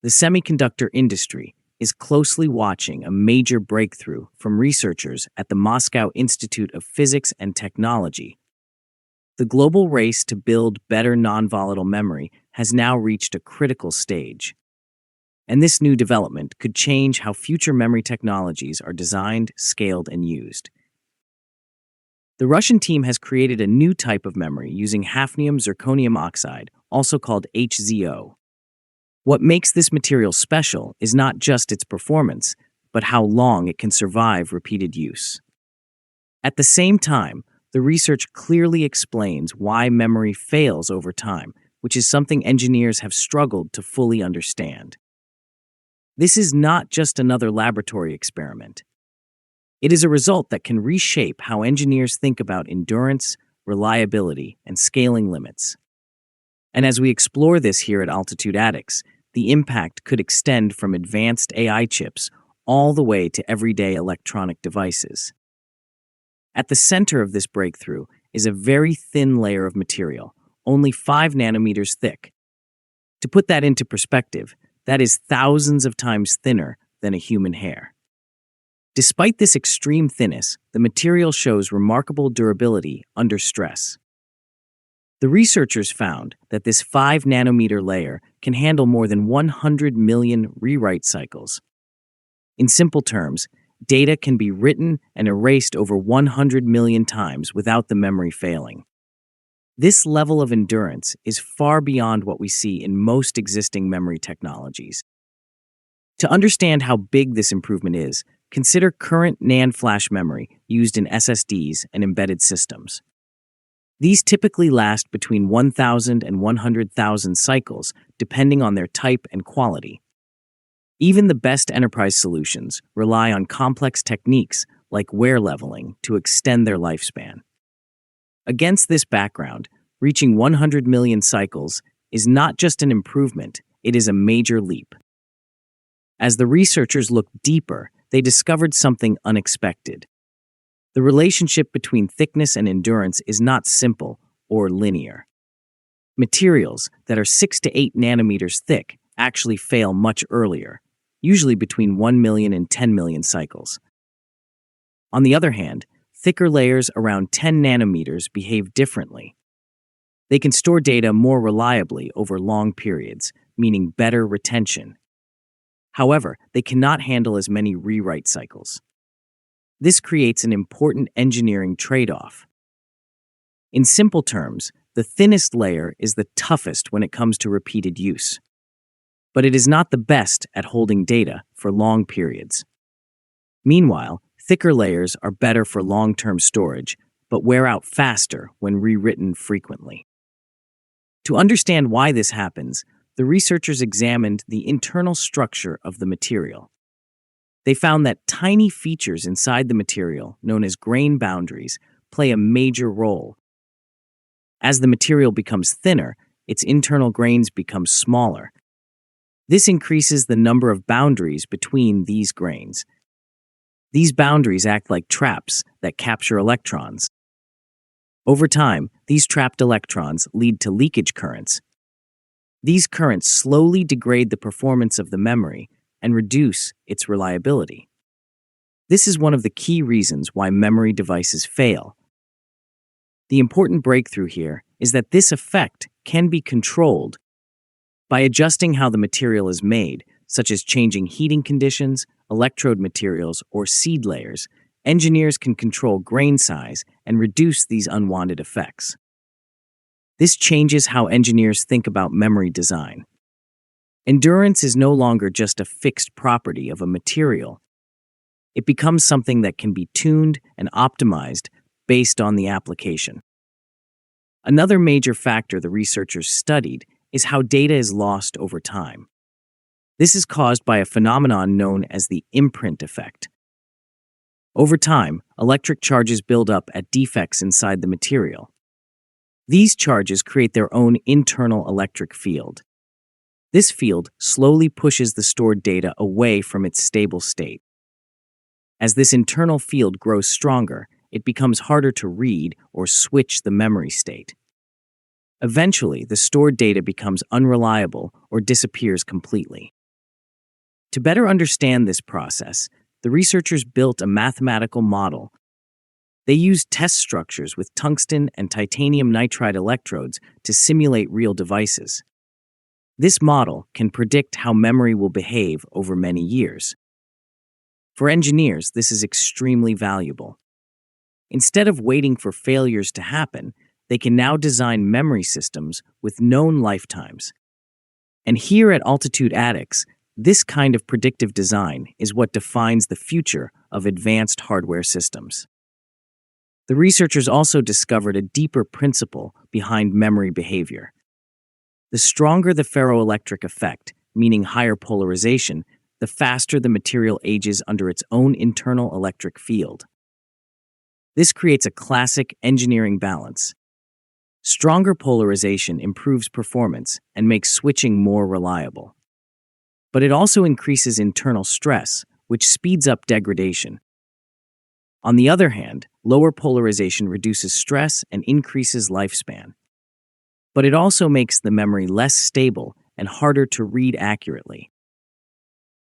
The semiconductor industry is closely watching a major breakthrough from researchers at the Moscow Institute of Physics and Technology. The global race to build better non-volatile memory has now reached a critical stage. And this new development could change how future memory technologies are designed, scaled, and used. The Russian team has created a new type of memory using hafnium zirconium oxide, also called HZO. What makes this material special is not just its performance, but how long it can survive repeated use. At the same time, the research clearly explains why memory fails over time, which is something engineers have struggled to fully understand. This is not just another laboratory experiment. It is a result that can reshape how engineers think about endurance, reliability, and scaling limits. And as we explore this here at Altitude Addicts, the impact could extend from advanced AI chips all the way to everyday electronic devices. At the center of this breakthrough is a very thin layer of material, only 5 nanometers thick. To put that into perspective, that is thousands of times thinner than a human hair. Despite this extreme thinness, the material shows remarkable durability under stress. The researchers found that this 5 nanometer layer can handle more than 100 million rewrite cycles. In simple terms, data can be written and erased over 100 million times without the memory failing. This level of endurance is far beyond what we see in most existing memory technologies. To understand how big this improvement is, consider current NAND flash memory used in SSDs and embedded systems. These typically last between 1,000 and 100,000 cycles, depending on their type and quality. Even the best enterprise solutions rely on complex techniques like wear leveling to extend their lifespan. Against this background, reaching 100 million cycles is not just an improvement, it is a major leap. As the researchers looked deeper, they discovered something unexpected. The relationship between thickness and endurance is not simple or linear. Materials that are 6 to 8 nanometers thick actually fail much earlier, usually between 1 million and 10 million cycles. On the other hand, thicker layers around 10 nanometers behave differently. They can store data more reliably over long periods, meaning better retention. However, they cannot handle as many rewrite cycles. This creates an important engineering trade-off. In simple terms, the thinnest layer is the toughest when it comes to repeated use. But it is not the best at holding data for long periods. Meanwhile, thicker layers are better for long-term storage, but wear out faster when rewritten frequently. To understand why this happens, the researchers examined the internal structure of the material. They found that tiny features inside the material, known as grain boundaries, play a major role. As the material becomes thinner, its internal grains become smaller. This increases the number of boundaries between these grains. These boundaries act like traps that capture electrons. Over time, these trapped electrons lead to leakage currents. These currents slowly degrade the performance of the memory and reduce its reliability. This is one of the key reasons why memory devices fail. The important breakthrough here is that this effect can be controlled by adjusting how the material is made, such as changing heating conditions, electrode materials, or seed layers. Engineers can control grain size and reduce these unwanted effects. This changes how engineers think about memory design. Endurance is no longer just a fixed property of a material. It becomes something that can be tuned and optimized based on the application. Another major factor the researchers studied is how data is lost over time. This is caused by a phenomenon known as the imprint effect. Over time, electric charges build up at defects inside the material. These charges create their own internal electric field. This field slowly pushes the stored data away from its stable state. As this internal field grows stronger, it becomes harder to read or switch the memory state. Eventually, the stored data becomes unreliable or disappears completely. To better understand this process, the researchers built a mathematical model. They used test structures with tungsten and titanium nitride electrodes to simulate real devices. This model can predict how memory will behave over many years. For engineers, this is extremely valuable. Instead of waiting for failures to happen, they can now design memory systems with known lifetimes. And here at Altitude Addicts, this kind of predictive design is what defines the future of advanced hardware systems. The researchers also discovered a deeper principle behind memory behavior. The stronger the ferroelectric effect, meaning higher polarization, the faster the material ages under its own internal electric field. This creates a classic engineering balance. Stronger polarization improves performance and makes switching more reliable. But it also increases internal stress, which speeds up degradation. On the other hand, lower polarization reduces stress and increases lifespan. But it also makes the memory less stable and harder to read accurately.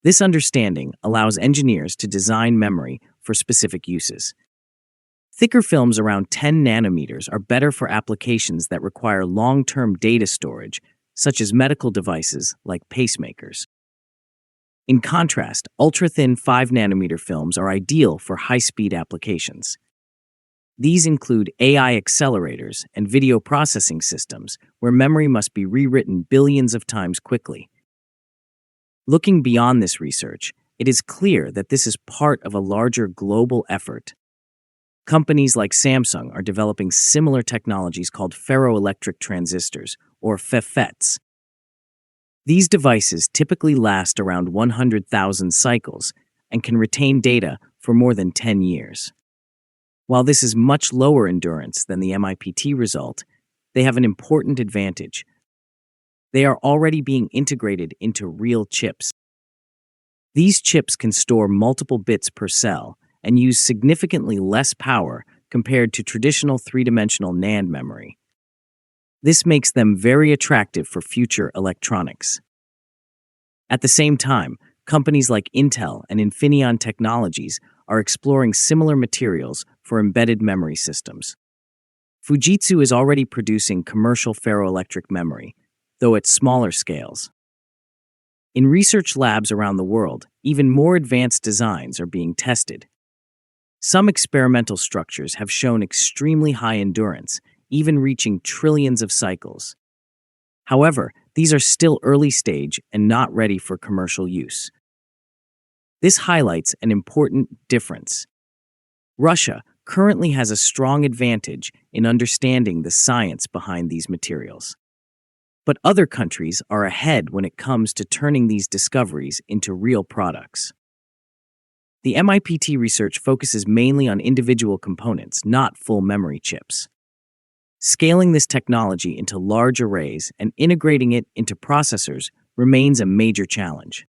This understanding allows engineers to design memory for specific uses. Thicker films around 10 nanometers are better for applications that require long-term data storage, such as medical devices like pacemakers. In contrast, ultra-thin 5-nanometer films are ideal for high-speed applications. These include AI accelerators and video processing systems, where memory must be rewritten billions of times quickly. Looking beyond this research, it is clear that this is part of a larger global effort. Companies like Samsung are developing similar technologies called ferroelectric transistors, or FEFETs. These devices typically last around 100,000 cycles and can retain data for more than 10 years. While this is much lower endurance than the MIPT result, they have an important advantage. They are already being integrated into real chips. These chips can store multiple bits per cell and use significantly less power compared to traditional three-dimensional NAND memory. This makes them very attractive for future electronics. At the same time, companies like Intel and Infineon Technologies are exploring similar materials for embedded memory systems. Fujitsu is already producing commercial ferroelectric memory, though at smaller scales. In research labs around the world, even more advanced designs are being tested. Some experimental structures have shown extremely high endurance, even reaching trillions of cycles. However, these are still early stage and not ready for commercial use. This highlights an important difference. Russia currently has a strong advantage in understanding the science behind these materials. But other countries are ahead when it comes to turning these discoveries into real products. The MIPT research focuses mainly on individual components, not full memory chips. Scaling this technology into large arrays and integrating it into processors remains a major challenge.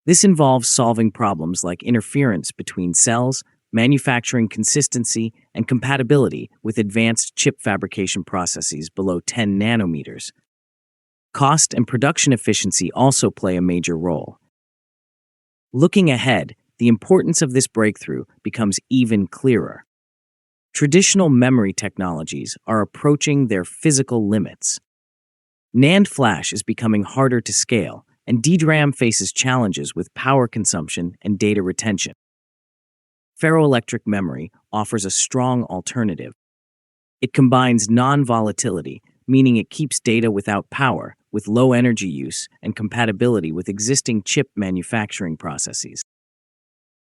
This involves solving problems like interference between cells, manufacturing consistency, and compatibility with advanced chip fabrication processes below 10 nanometers. Cost and production efficiency also play a major role. Looking ahead, the importance of this breakthrough becomes even clearer. Traditional memory technologies are approaching their physical limits. NAND flash is becoming harder to scale, and DRAM faces challenges with power consumption and data retention. Ferroelectric memory offers a strong alternative. It combines non-volatility, meaning it keeps data without power, with low energy use and compatibility with existing chip manufacturing processes.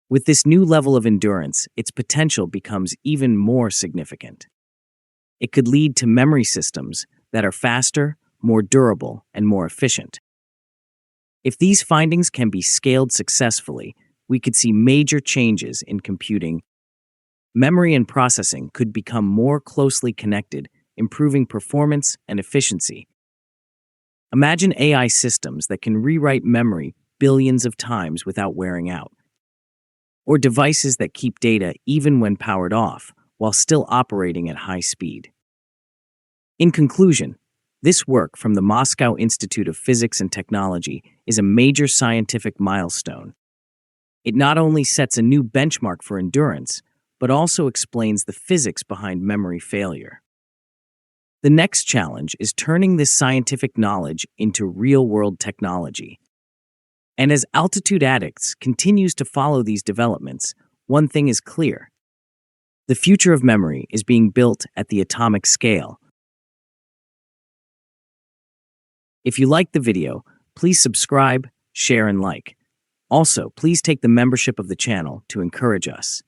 With this new level of endurance, its potential becomes even more significant. It could lead to memory systems that are faster, more durable, and more efficient. If these findings can be scaled successfully, we could see major changes in computing. Memory and processing could become more closely connected, improving performance and efficiency. Imagine AI systems that can rewrite memory billions of times without wearing out, or devices that keep data even when powered off, while still operating at high speed. In conclusion, This work from the Moscow Institute of Physics and Technology is a major scientific milestone. It not only sets a new benchmark for endurance, but also explains the physics behind memory failure. The next challenge is turning this scientific knowledge into real-world technology. And as Altitude Addicts continues to follow these developments, one thing is clear. The future of memory is being built at the atomic scale. If you liked the video, please subscribe, share, and like. Also, please take the membership of the channel to encourage us.